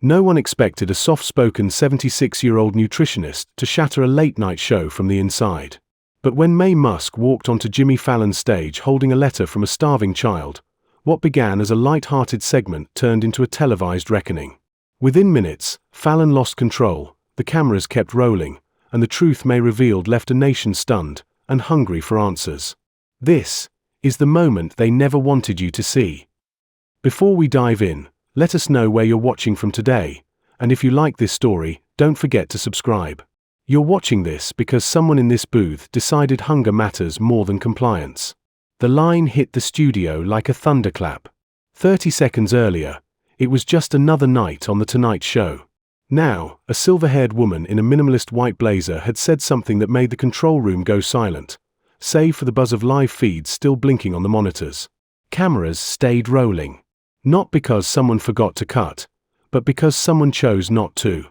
No one expected a soft-spoken 76-year-old nutritionist to shatter a late-night show from the inside. But when Maye Musk walked onto Jimmy Fallon's stage holding a letter from a starving child, what began as a light-hearted segment turned into a televised reckoning. Within minutes, Fallon lost control, the cameras kept rolling, and the truth Maye revealed left a nation stunned and hungry for answers. This is the moment they never wanted you to see. Before we dive in, let us know where you're watching from today, and if you like this story, don't forget to subscribe. You're watching this because someone in this booth decided hunger matters more than compliance. The line hit the studio like a thunderclap. 30 seconds earlier, it was just another night on The Tonight Show. Now, a silver-haired woman in a minimalist white blazer had said something that made the control room go silent, save for the buzz of live feeds still blinking on the monitors. Cameras stayed rolling. Not because someone forgot to cut, but because someone chose not to.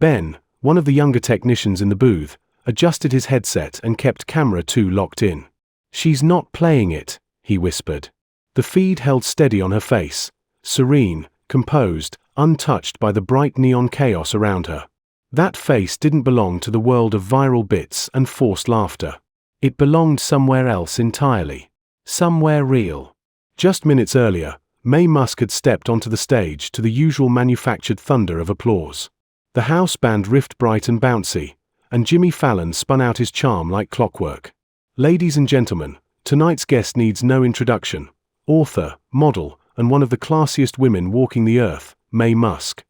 Ben, one of the younger technicians in the booth, adjusted his headset and kept camera 2 locked in. "She's not playing it," he whispered. The feed held steady on her face, serene, composed, untouched by the bright neon chaos around her. That face didn't belong to the world of viral bits and forced laughter. It belonged somewhere else entirely. Somewhere real. Just minutes earlier, Maye Musk had stepped onto the stage to the usual manufactured thunder of applause. The house band riffed bright and bouncy, and Jimmy Fallon spun out his charm like clockwork. Ladies and gentlemen, tonight's guest needs no introduction. Author, model, and one of the classiest women walking the earth, Maye Musk.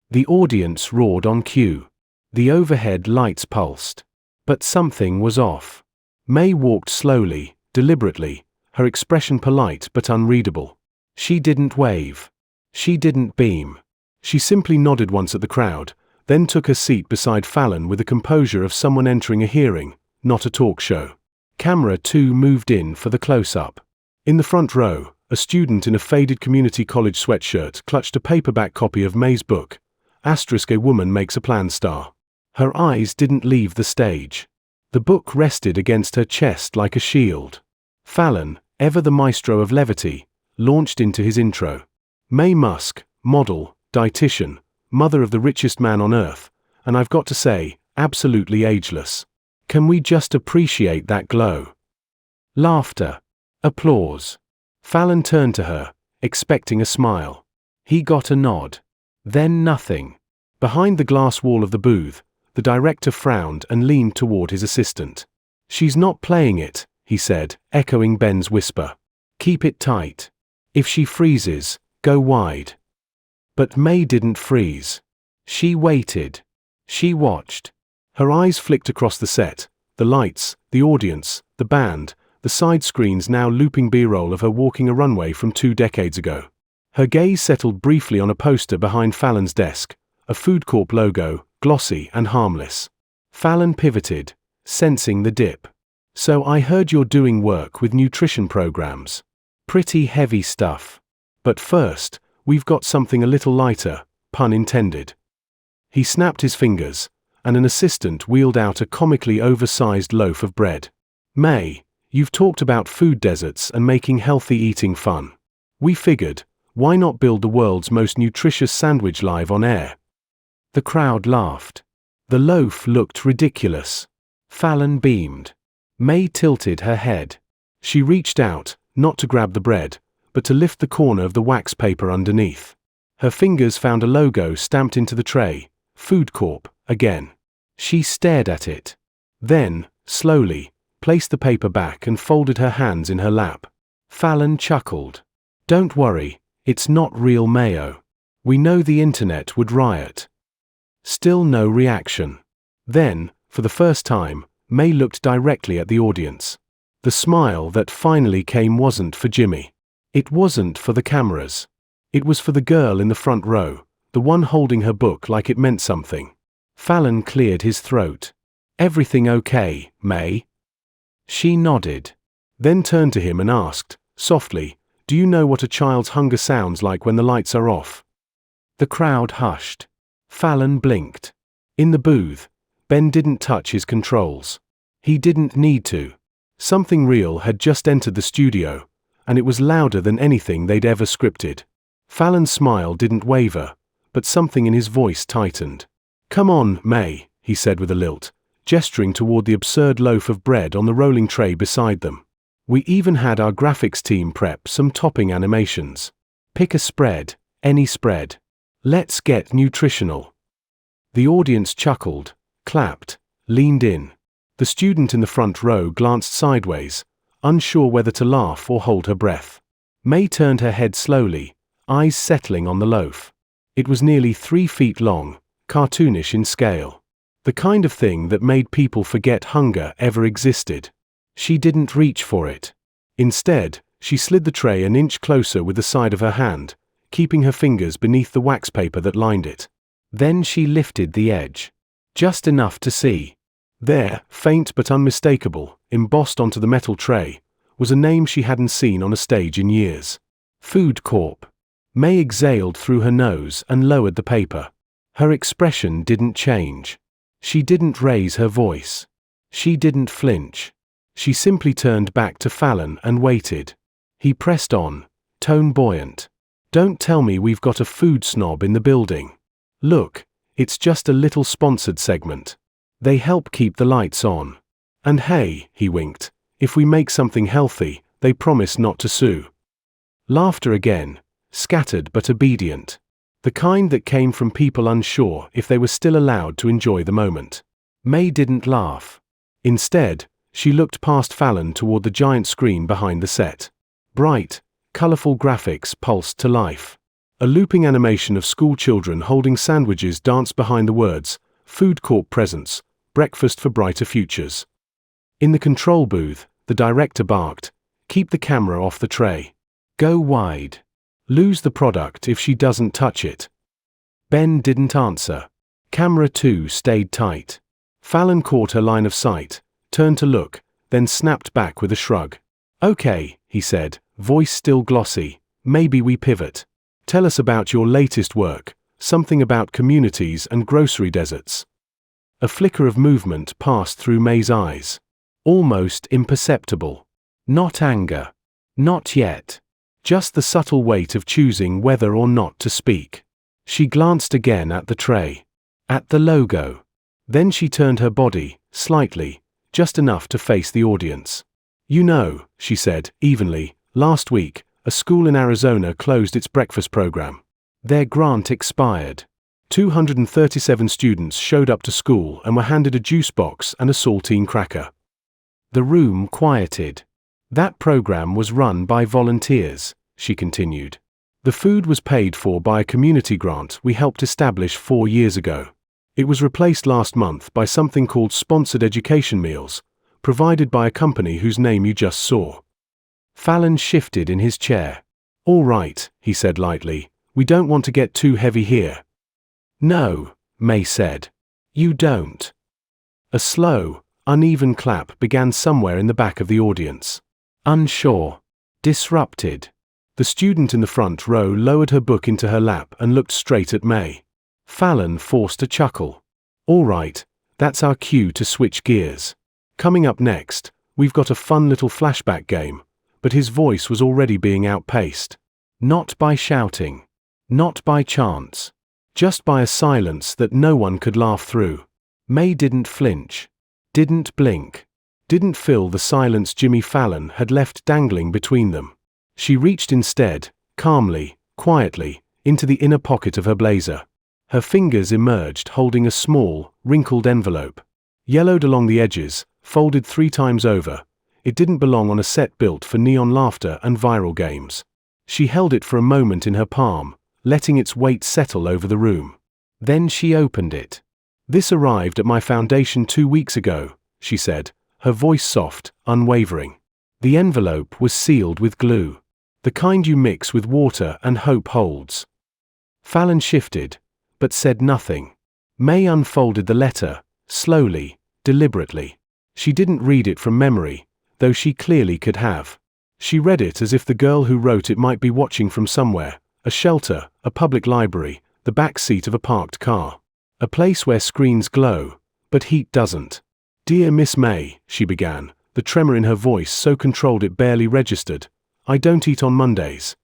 The audience roared on cue. The overhead lights pulsed. But something was off. Maye walked slowly, deliberately, her expression polite but unreadable. She didn't wave. She didn't beam. She simply nodded once at the crowd, then took her seat beside Fallon with the composure of someone entering a hearing, not a talk show. Camera 2 moved in for the close-up. In the front row, a student in a faded community college sweatshirt clutched a paperback copy of Maye's book, *A Woman Makes a Plan Star. Her eyes didn't leave the stage. The book rested against her chest like a shield. Fallon, ever the maestro of levity, launched into his intro. Maye Musk, model, dietitian, mother of the richest man on earth, and I've got to say, absolutely ageless. Can we just appreciate that glow? Laughter. Applause. Fallon turned to her, expecting a smile. He got a nod. Then nothing. Behind the glass wall of the booth, the director frowned and leaned toward his assistant. "She's not playing it," he said, echoing Ben's whisper. "Keep it tight. If she freezes, go wide." But Maye didn't freeze. She waited. She watched. Her eyes flicked across the set, the lights, the audience, the band, the side screens now looping B-roll of her walking a runway from 2 decades ago. Her gaze settled briefly on a poster behind Fallon's desk, a Food Corp logo, glossy and harmless. Fallon pivoted, sensing the dip. "So I heard you're doing work with nutrition programs. Pretty heavy stuff. But first, we've got something a little lighter, pun intended." He snapped his fingers, and an assistant wheeled out a comically oversized loaf of bread. "Maye, you've talked about food deserts and making healthy eating fun. We figured, why not build the world's most nutritious sandwich live on air?" The crowd laughed. The loaf looked ridiculous. Fallon beamed. Maye tilted her head. She reached out, not to grab the bread, but to lift the corner of the wax paper underneath. Her fingers found a logo stamped into the tray, Food Corp, again. She stared at it. Then, slowly, placed the paper back and folded her hands in her lap. Fallon chuckled. "Don't worry, it's not real mayo. We know the internet would riot." Still no reaction. Then, for the first time, Maye looked directly at the audience. The smile that finally came wasn't for Jimmy. It wasn't for the cameras. It was for the girl in the front row, the one holding her book like it meant something. Fallon cleared his throat. "Everything okay, Maye?" She nodded. Then turned to him and asked, softly, "Do you know what a child's hunger sounds like when the lights are off?" The crowd hushed. Fallon blinked. In the booth, Ben didn't touch his controls. He didn't need to. Something real had just entered the studio, and it was louder than anything they'd ever scripted. Fallon's smile didn't waver, but something in his voice tightened. "Come on, May," he said with a lilt, gesturing toward the absurd loaf of bread on the rolling tray beside them. "We even had our graphics team prep some topping animations. Pick a spread, any spread. Let's get nutritional." The audience chuckled, clapped, leaned in. The student in the front row glanced sideways, unsure whether to laugh or hold her breath. May turned her head slowly, eyes settling on the loaf. It was nearly 3 feet long, cartoonish in scale. The kind of thing that made people forget hunger ever existed. She didn't reach for it. Instead, she slid the tray an inch closer with the side of her hand, keeping her fingers beneath the wax paper that lined it. Then she lifted the edge. Just enough to see. There, faint but unmistakable, embossed onto the metal tray, was a name she hadn't seen on a stage in years. Food Corp. May exhaled through her nose and lowered the paper. Her expression didn't change. She didn't raise her voice. She didn't flinch. She simply turned back to Fallon and waited. He pressed on, tone buoyant. "Don't tell me we've got a food snob in the building. Look, it's just a little sponsored segment. They help keep the lights on. And hey," he winked, "if we make something healthy, they promise not to sue." Laughter again, scattered but obedient. The kind that came from people unsure if they were still allowed to enjoy the moment. May didn't laugh. Instead, she looked past Fallon toward the giant screen behind the set. Bright, colorful graphics pulsed to life. A looping animation of school children holding sandwiches danced behind the words, "Food Corp Presents, Breakfast for Brighter Futures." In the control booth, the director barked, "Keep the camera off the tray. Go wide. Lose the product if she doesn't touch it." Ben didn't answer. Camera 2 stayed tight. Fallon caught her line of sight, turned to look, then snapped back with a shrug. "Okay," he said, voice still glossy, "maybe we pivot. Tell us about your latest work, something about communities and grocery deserts." A flicker of movement passed through May's eyes. Almost imperceptible. Not anger. Not yet. Just the subtle weight of choosing whether or not to speak. She glanced again at the tray. At the logo. Then she turned her body, slightly, just enough to face the audience. "You know," she said, evenly, "last week, a school in Arizona closed its breakfast program. Their grant expired. 237 students showed up to school and were handed a juice box and a saltine cracker." The room quieted. "That program was run by volunteers," she continued. "The food was paid for by a community grant we helped establish 4 years ago. It was replaced last month by something called sponsored education meals, provided by a company whose name you just saw." Fallon shifted in his chair. "All right," he said lightly, "we don't want to get too heavy here." "No," May said. "You don't." A slow, uneven clap began somewhere in the back of the audience. Unsure. Disrupted. The student in the front row lowered her book into her lap and looked straight at May. Fallon forced a chuckle. "All right, that's our cue to switch gears. Coming up next, we've got a fun little flashback game," but his voice was already being outpaced. Not by shouting. Not by chants. Just by a silence that no one could laugh through. May didn't flinch. Didn't blink. Didn't fill the silence Jimmy Fallon had left dangling between them. She reached instead, calmly, quietly, into the inner pocket of her blazer. Her fingers emerged holding a small, wrinkled envelope. Yellowed along the edges, folded 3 times over, it didn't belong on a set built for neon laughter and viral games. She held it for a moment in her palm, letting its weight settle over the room. Then she opened it. "This arrived at my foundation 2 weeks ago," she said, her voice soft, unwavering. The envelope was sealed with glue. The kind you mix with water and hope holds. Fallon shifted, but said nothing. May unfolded the letter, slowly, deliberately. She didn't read it from memory, though she clearly could have. She read it as if the girl who wrote it might be watching from somewhere, a shelter, a public library, the back seat of a parked car. A place where screens glow, but heat doesn't. "Dear Miss May," she began, the tremor in her voice so controlled it barely registered, "I don't eat on Mondays."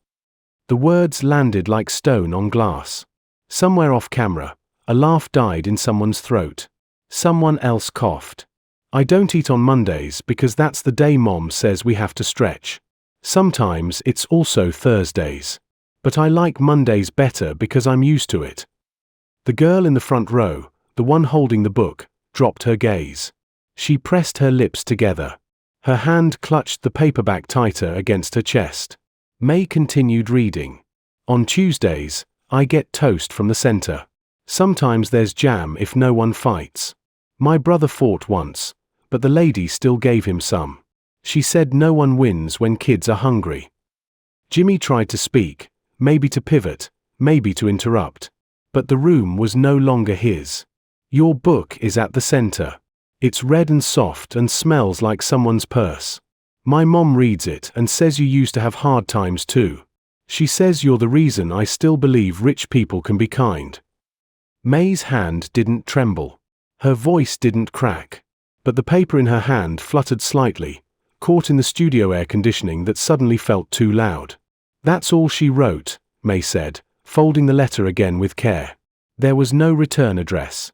The words landed like stone on glass. Somewhere off camera, a laugh died in someone's throat. Someone else coughed. I don't eat on Mondays because that's the day Mom says we have to stretch. Sometimes it's also Thursdays. But I like Mondays better because I'm used to it. The girl in the front row, the one holding the book, dropped her gaze. She pressed her lips together. Her hand clutched the paperback tighter against her chest. May continued reading. On Tuesdays, I get toast from the center. Sometimes there's jam if no one fights. My brother fought once, but the lady still gave him some. She said no one wins when kids are hungry. Jimmy tried to speak, maybe to pivot, maybe to interrupt. But the room was no longer his. Your book is at the center. It's red and soft and smells like someone's purse. My mom reads it and says you used to have hard times too. She says you're the reason I still believe rich people can be kind. May's hand didn't tremble. Her voice didn't crack. But the paper in her hand fluttered slightly, caught in the studio air conditioning that suddenly felt too loud. That's all she wrote, May said, folding the letter again with care. There was no return address.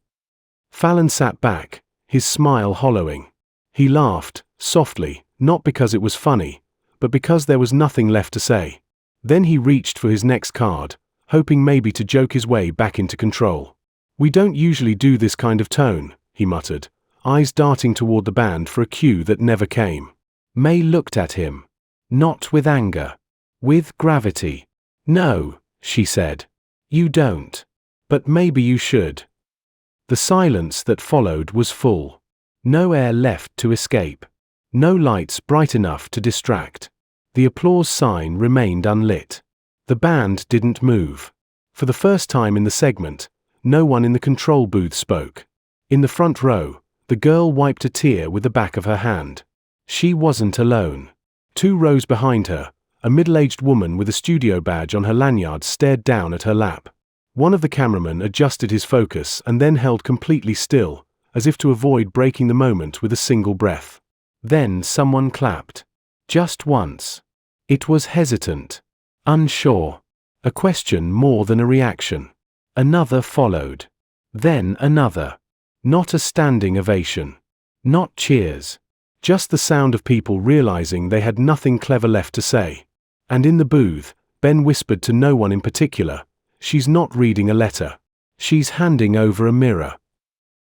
Fallon sat back, his smile hollowing. He laughed, softly, not because it was funny, but because there was nothing left to say. Then he reached for his next card, hoping maybe to joke his way back into control. We don't usually do this kind of tone, he muttered, eyes darting toward the band for a cue that never came. May looked at him. Not with anger. With gravity. No, she said. You don't. But maybe you should. The silence that followed was full. No air left to escape. No lights bright enough to distract. The applause sign remained unlit. The band didn't move. For the first time in the segment, no one in the control booth spoke. In the front row, the girl wiped a tear with the back of her hand. She wasn't alone. 2 rows behind her, a middle-aged woman with a studio badge on her lanyard stared down at her lap. One of the cameramen adjusted his focus and then held completely still, as if to avoid breaking the moment with a single breath. Then someone clapped. Just once. It was hesitant. Unsure. A question more than a reaction. Another followed. Then another. Not a standing ovation. Not cheers. Just the sound of people realizing they had nothing clever left to say. And in the booth, Ben whispered to no one in particular, she's not reading a letter. She's handing over a mirror.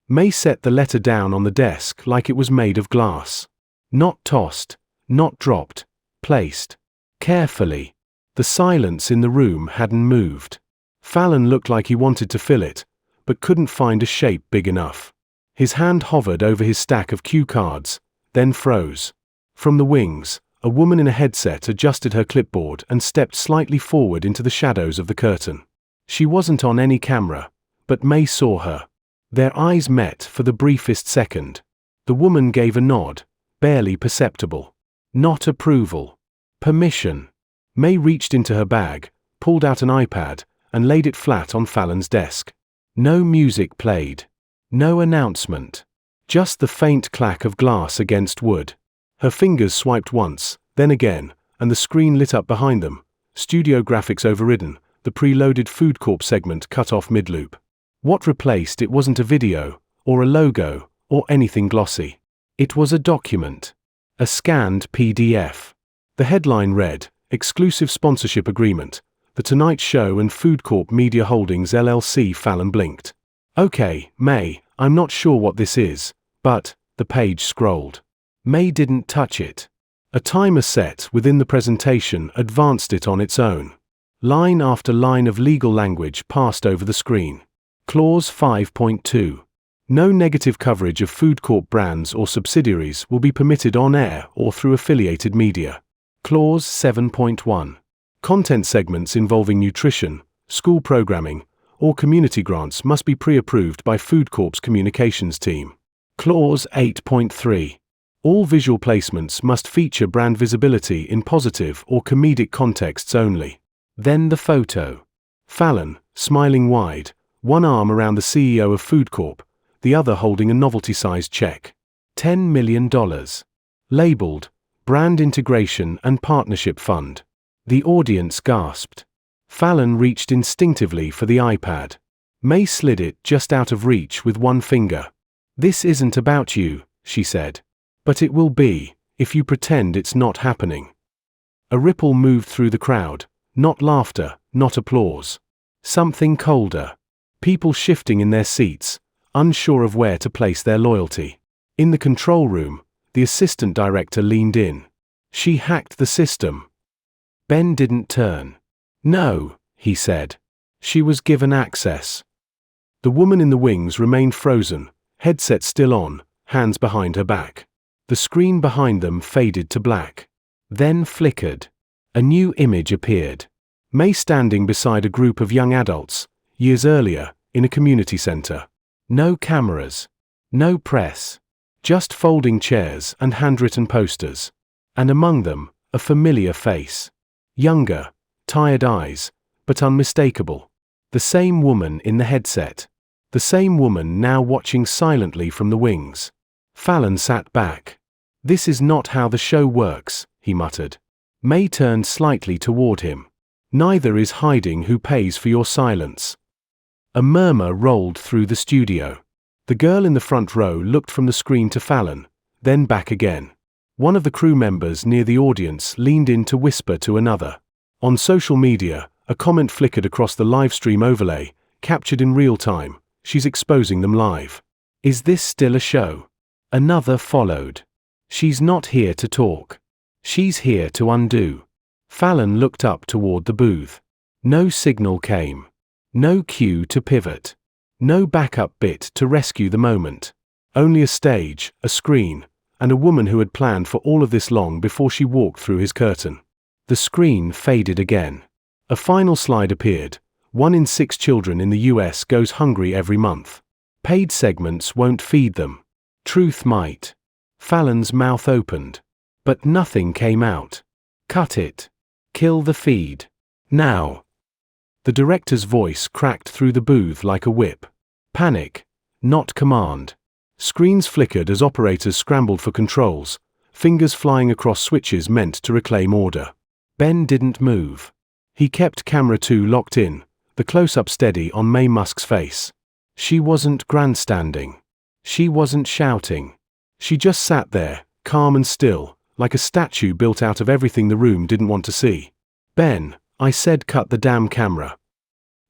May set the letter down on the desk like it was made of glass. Not tossed, not dropped, placed. Carefully. The silence in the room hadn't moved. Fallon looked like he wanted to fill it, but couldn't find a shape big enough. His hand hovered over his stack of cue cards, then froze. From the wings, a woman in a headset adjusted her clipboard and stepped slightly forward into the shadows of the curtain. She wasn't on any camera, but May saw her. Their eyes met for the briefest second. The woman gave a nod, barely perceptible. Not approval. Permission. May reached into her bag, pulled out an iPad, and laid it flat on Fallon's desk. No music played. No announcement. Just the faint clack of glass against wood. Her fingers swiped once, then again, and the screen lit up behind them. Studio graphics overridden, the preloaded Food Corp segment cut off mid-loop. What replaced it wasn't a video, or a logo, or anything glossy. It was a document. A scanned PDF. The headline read, Exclusive Sponsorship Agreement, The Tonight Show and Food Corp Media Holdings LLC. Fallon blinked. Okay, May, I'm not sure what this is, but, the page scrolled. May didn't touch it. A timer set within the presentation advanced it on its own. Line after line of legal language passed over the screen. Clause 5.2. No negative coverage of Food Corp brands or subsidiaries will be permitted on air or through affiliated media. Clause 7.1. Content segments involving nutrition, school programming, or community grants must be pre-approved by Food Corp's communications team. Clause 8.3. All visual placements must feature brand visibility in positive or comedic contexts only. Then the photo. Fallon, smiling wide, one arm around the CEO of Food Corp, the other holding a novelty-sized check. $10 million. Labeled, Brand Integration and Partnership Fund. The audience gasped. Fallon reached instinctively for the iPad. Maye slid it just out of reach with one finger. "This isn't about you," she said. "But it will be, if you pretend it's not happening." A ripple moved through the crowd, not laughter, not applause. Something colder. People shifting in their seats, unsure of where to place their loyalty. In the control room, the assistant director leaned in. "She hacked the system." Ben didn't turn. "No," he said. "She was given access." The woman in the wings remained frozen, headset still on, hands behind her back. The screen behind them faded to black. Then flickered. A new image appeared. Maye standing beside a group of young adults, years earlier, in a community center. No cameras. No press. Just folding chairs and handwritten posters. And among them, a familiar face. Younger, tired eyes, but unmistakable. The same woman in the headset. The same woman now watching silently from the wings. Fallon sat back. "This is not how the show works," he muttered. Maye turned slightly toward him. "Neither is hiding who pays for your silence." A murmur rolled through the studio. The girl in the front row looked from the screen to Fallon, then back again. One of the crew members near the audience leaned in to whisper to another. On social media, a comment flickered across the live stream overlay, captured in real time. "She's exposing them live. Is this still a show?" Another followed. "She's not here to talk. She's here to undo." Fallon looked up toward the booth. No signal came. No cue to pivot. No backup bit to rescue the moment. Only a stage, a screen, and a woman who had planned for all of this long before she walked through his curtain. The screen faded again. A final slide appeared. 1 in 6 children in the US goes hungry every month. Paid segments won't feed them. Truth might. Fallon's mouth opened. But nothing came out. "Cut it. Kill the feed. Now." The director's voice cracked through the booth like a whip. Panic, not command. Screens flickered as operators scrambled for controls, fingers flying across switches meant to reclaim order. Ben didn't move. He kept camera 2 locked in, the close-up steady on Maye Musk's face. She wasn't grandstanding. She wasn't shouting. She just sat there, calm and still, like a statue built out of everything the room didn't want to see. "Ben, I said cut the damn camera."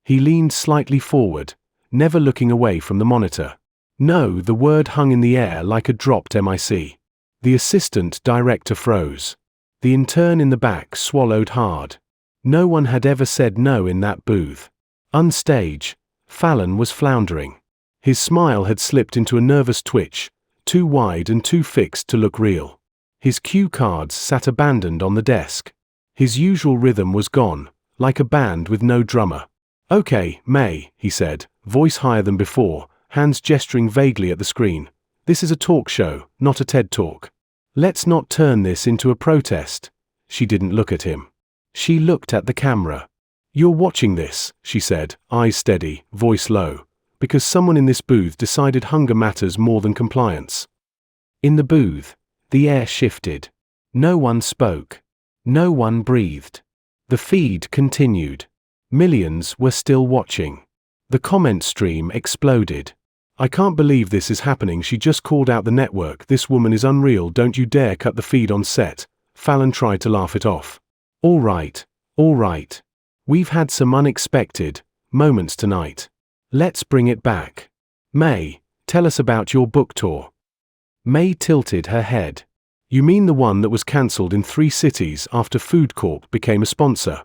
He leaned slightly forward, never looking away from the monitor. "No," the word hung in the air like a dropped mic. The assistant director froze. The intern in the back swallowed hard. No one had ever said no in that booth. Unstage, Fallon was floundering. His smile had slipped into a nervous twitch, too wide and too fixed to look real. His cue cards sat abandoned on the desk. His usual rhythm was gone, like a band with no drummer. "Okay, Maye," he said, voice higher than before, hands gesturing vaguely at the screen. "This is a talk show, not a TED Talk. Let's not turn this into a protest." She didn't look at him. She looked at the camera. "You're watching this," she said, eyes steady, voice low, "because someone in this booth decided hunger matters more than compliance." In the booth, the air shifted. No one spoke. No one breathed. The feed continued. Millions were still watching. The comment stream exploded. "I can't believe this is happening. She just called out the network. This woman is unreal. Don't you dare cut the feed on set." Fallon tried to laugh it off. All right. We've had some unexpected moments tonight. Let's bring it back. Maye, tell us about your book tour." Maye tilted her head. "You mean the one that was cancelled in 3 cities after Food Corp became a sponsor?"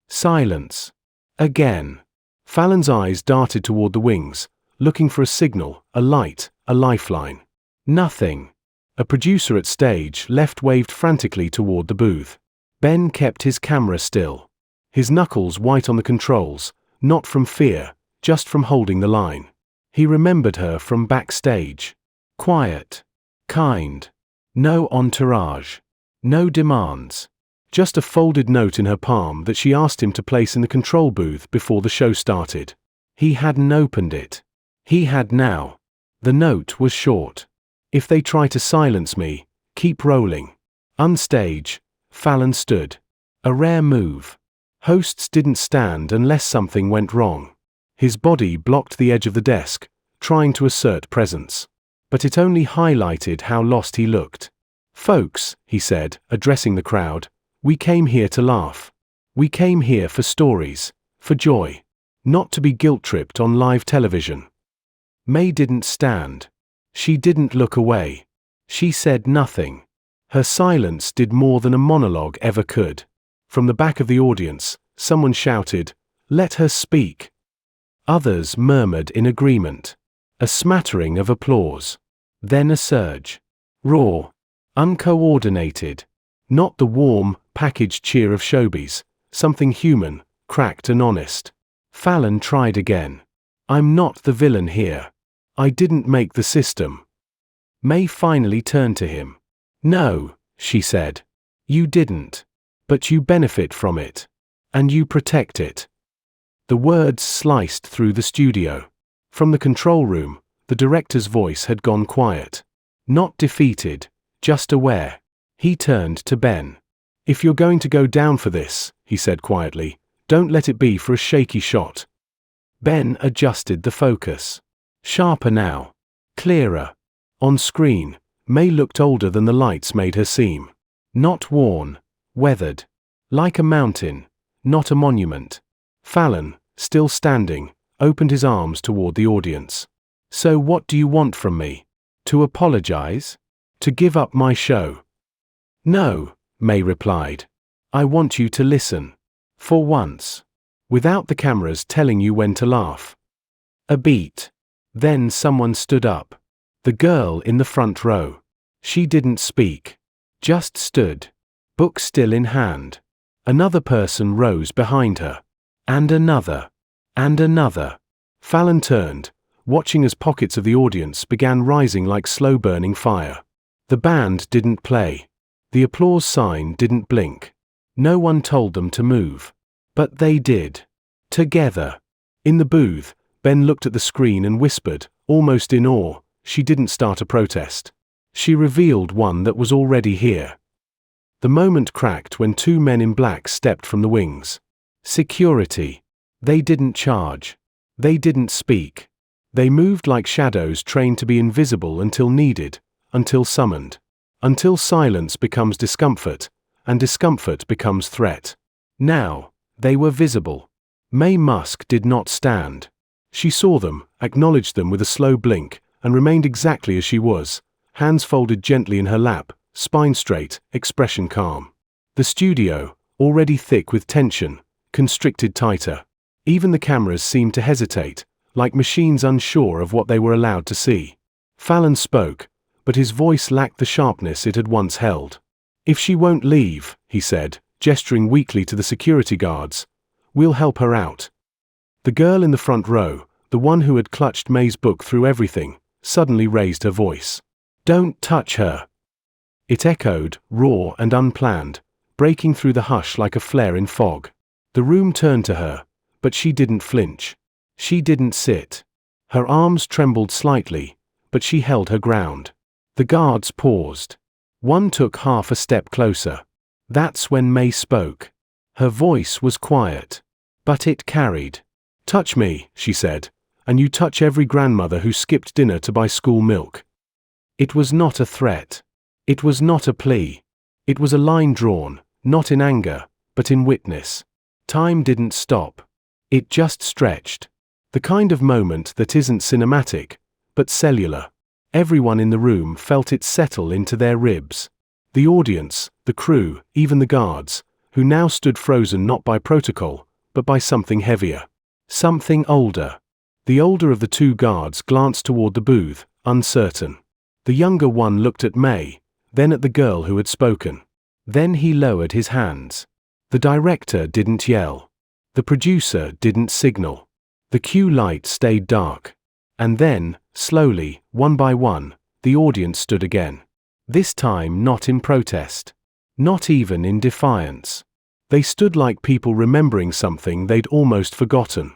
Silence. Again. Fallon's eyes darted toward the wings, looking for a signal, a light, a lifeline. Nothing. A producer at stage left waved frantically toward the booth. Ben kept his camera still. His knuckles white on the controls, not from fear, just from holding the line. He remembered her from backstage. Quiet. Kind. No entourage. No demands. Just a folded note in her palm that she asked him to place in the control booth before the show started. He hadn't opened it. He had now. The note was short. "If they try to silence me, keep rolling." Unstage, Fallon stood. A rare move. Hosts didn't stand unless something went wrong. His body blocked the edge of the desk, trying to assert presence. But it only highlighted how lost he looked. "Folks," he said, addressing the crowd, "we came here to laugh. We came here for stories, for joy. Not to be guilt-tripped on live television." Maye didn't stand. She didn't look away. She said nothing. Her silence did more than a monologue ever could. From the back of the audience, someone shouted, "Let her speak." Others murmured in agreement. A smattering of applause. Then a surge. Raw. Uncoordinated. Not the warm, packaged cheer of showbiz. Something human, cracked and honest. Fallon tried again. "I'm not the villain here. I didn't make the system." Maye finally turned to him. "No," she said. "You didn't. But you benefit from it. And you protect it." The words sliced through the studio. From the control room, the director's voice had gone quiet. Not defeated, just aware. He turned to Ben. "If you're going to go down for this," he said quietly, "don't let it be for a shaky shot." Ben adjusted the focus. Sharper now. Clearer. On screen, Maye looked older than the lights made her seem. Not worn. Weathered. Like a mountain, not a monument. Fallon, still standing, opened his arms toward the audience. "So what do you want from me? To apologize? To give up my show?" "No," Maye replied. "I want you to listen. For once. Without the cameras telling you when to laugh." A beat. Then someone stood up. The girl in the front row. She didn't speak. Just stood. Book still in hand. Another person rose behind her. And another. And another. Fallon turned, watching as pockets of the audience began rising like slow-burning fire. The band didn't play. The applause sign didn't blink. No one told them to move. But they did. Together. In the booth, Ben looked at the screen and whispered, almost in awe, "She didn't start a protest. She revealed one that was already here." The moment cracked when two men in black stepped from the wings. Security. They didn't charge. They didn't speak. They moved like shadows trained to be invisible until needed, until summoned. Until silence becomes discomfort, and discomfort becomes threat. Now, they were visible. Maye Musk did not stand. She saw them, acknowledged them with a slow blink, and remained exactly as she was, hands folded gently in her lap, spine straight, expression calm. The studio, already thick with tension, constricted tighter. Even the cameras seemed to hesitate, like machines unsure of what they were allowed to see. Fallon spoke, but his voice lacked the sharpness it had once held. "If she won't leave," he said, gesturing weakly to the security guards, "we'll help her out." The girl in the front row, the one who had clutched Maye's book through everything, suddenly raised her voice. "Don't touch her." It echoed, raw and unplanned, breaking through the hush like a flare in fog. The room turned to her, but she didn't flinch. She didn't sit. Her arms trembled slightly, but she held her ground. The guards paused. One took half a step closer. That's when Maye spoke. Her voice was quiet, but it carried. "Touch me," she said, "and you touch every grandmother who skipped dinner to buy school milk." It was not a threat. It was not a plea. It was a line drawn, not in anger, but in witness. Time didn't stop. It just stretched. The kind of moment that isn't cinematic, but cellular. Everyone in the room felt it settle into their ribs. The audience, the crew, even the guards, who now stood frozen not by protocol, but by something heavier. Something older. The older of the two guards glanced toward the booth, uncertain. The younger one looked at Maye, then at the girl who had spoken. Then he lowered his hands. The director didn't yell. The producer didn't signal. The cue light stayed dark. And then, slowly, one by one, the audience stood again. This time not in protest. Not even in defiance. They stood like people remembering something they'd almost forgotten.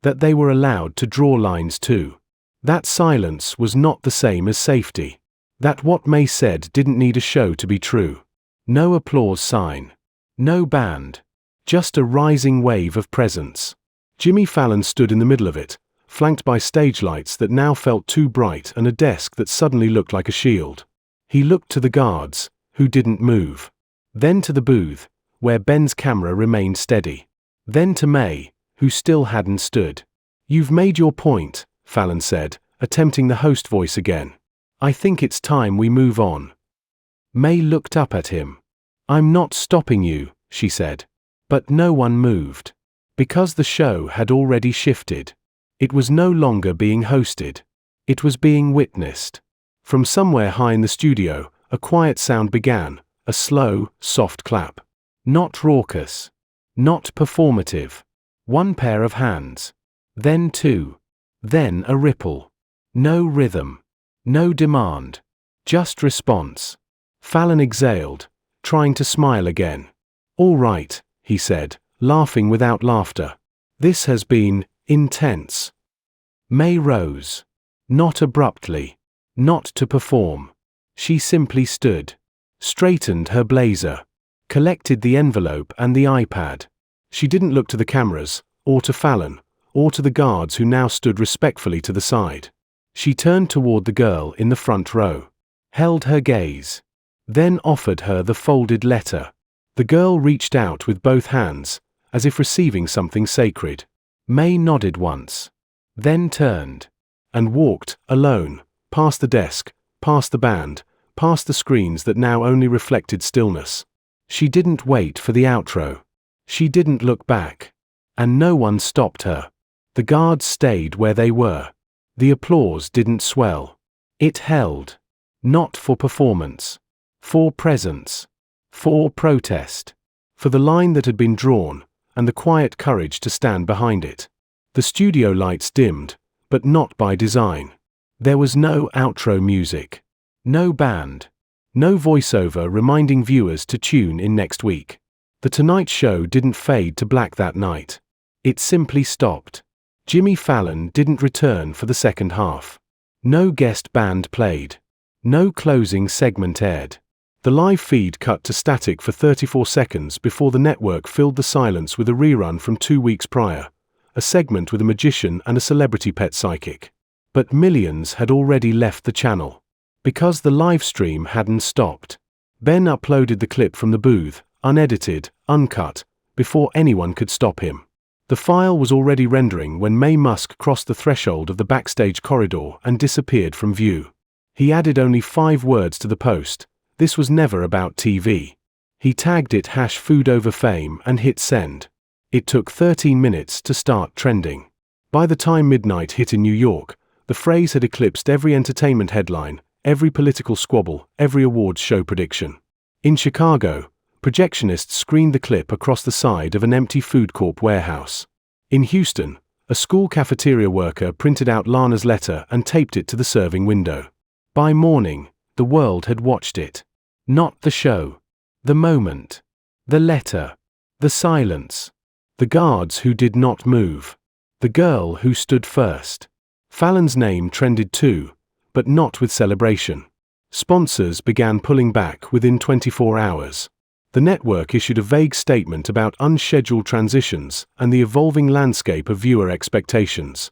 That they were allowed to draw lines too. That silence was not the same as safety. That what Maye said didn't need a show to be true. No applause sign. No band. Just a rising wave of presence. Jimmy Fallon stood in the middle of it, flanked by stage lights that now felt too bright and a desk that suddenly looked like a shield. He looked to the guards, who didn't move. Then to the booth, where Ben's camera remained steady. Then to Maye, who still hadn't stood. "You've made your point," Fallon said, attempting the host voice again. "I think it's time we move on." Maye looked up at him. "I'm not stopping you," she said. But no one moved. Because the show had already shifted. It was no longer being hosted. It was being witnessed. From somewhere high in the studio, a quiet sound began, a slow, soft clap. Not raucous. Not performative. One pair of hands. Then two. Then a ripple. No rhythm. No demand. Just response. Fallon exhaled, trying to smile again. "All right," he said, laughing without laughter. "This has been intense." Maye rose. Not abruptly. Not to perform. She simply stood. Straightened her blazer. Collected the envelope and the iPad. She didn't look to the cameras, or to Fallon, or to the guards who now stood respectfully to the side. She turned toward the girl in the front row. Held her gaze. Then offered her the folded letter. The girl reached out with both hands, as if receiving something sacred. Maye nodded once. Then turned. And walked, alone, past the desk, past the band, past the screens that now only reflected stillness. She didn't wait for the outro. She didn't look back. And no one stopped her. The guards stayed where they were. The applause didn't swell. It held. Not for performance. For presence. For protest. For the line that had been drawn, and the quiet courage to stand behind it. The studio lights dimmed, but not by design. There was no outro music. No band. No voiceover reminding viewers to tune in next week. The Tonight Show didn't fade to black that night. It simply stopped. Jimmy Fallon didn't return for the second half. No guest band played. No closing segment aired. The live feed cut to static for 34 seconds before the network filled the silence with a rerun from 2 weeks prior, a segment with a magician and a celebrity pet psychic. But millions had already left the channel. Because the live stream hadn't stopped. Ben uploaded the clip from the booth, unedited, uncut, before anyone could stop him. The file was already rendering when Maye Musk crossed the threshold of the backstage corridor and disappeared from view. He added only 5 words to the post. This was never about TV. He tagged it #FoodOverFame and hit send. It took 13 minutes to start trending. By the time midnight hit in New York, the phrase had eclipsed every entertainment headline, every political squabble, every awards show prediction. In Chicago, projectionists screened the clip across the side of an empty food court warehouse. In Houston, a school cafeteria worker printed out Lana's letter and taped it to the serving window. By morning, the world had watched it. Not the show. The moment. The letter. The silence. The guards who did not move. The girl who stood first. Fallon's name trended too, but not with celebration. Sponsors began pulling back within 24 hours. The network issued a vague statement about unscheduled transitions and the evolving landscape of viewer expectations.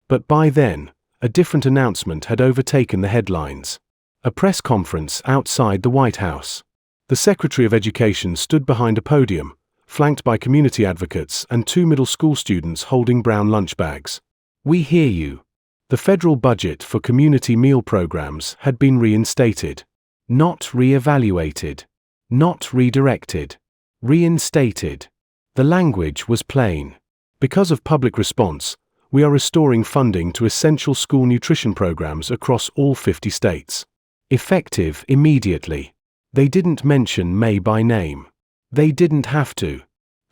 But by then, a different announcement had overtaken the headlines. A press conference outside the White House. The Secretary of Education stood behind a podium, flanked by community advocates and 2 middle school students holding brown lunch bags. "We hear you." The federal budget for community meal programs had been reinstated. Not re-evaluated. Not redirected. Reinstated. The language was plain. Because of public response, we are restoring funding to essential school nutrition programs across all 50 states. Effective immediately. They didn't mention Maye by name. They didn't have to.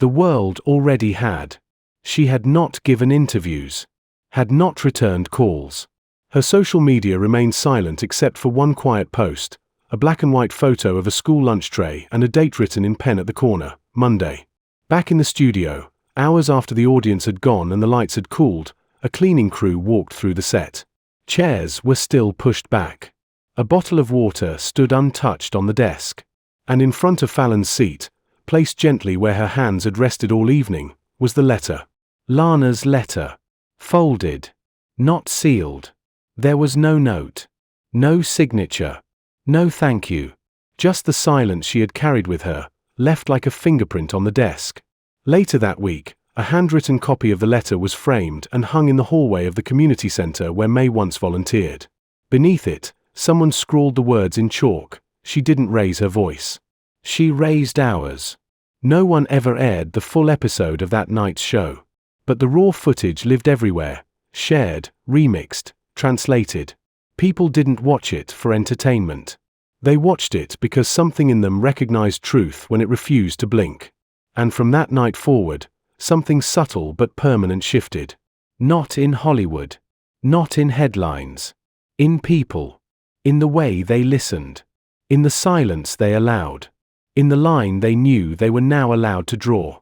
The world already had. She had not given interviews. Had not returned calls. Her social media remained silent except for one quiet post, a black and white photo of a school lunch tray and a date written in pen at the corner, Monday. Back in the studio, hours after the audience had gone and the lights had cooled, a cleaning crew walked through the set. Chairs were still pushed back. A bottle of water stood untouched on the desk. And in front of Fallon's seat, Placed gently where her hands had rested all evening, was the letter. Lana's letter. Folded. Not sealed. There was no note. No signature. No thank you. Just the silence she had carried with her, left like a fingerprint on the desk. Later that week, a handwritten copy of the letter was framed and hung in the hallway of the community center where Maye once volunteered. Beneath it, someone scrawled the words in chalk. She didn't raise her voice. She raised ours. No one ever aired the full episode of that night's show. But the raw footage lived everywhere, shared, remixed, translated. People didn't watch it for entertainment. They watched it because something in them recognized truth when it refused to blink. And from that night forward, something subtle but permanent shifted. Not in Hollywood. Not in headlines. In people. In the way they listened. In the silence they allowed. In the line they knew they were now allowed to draw.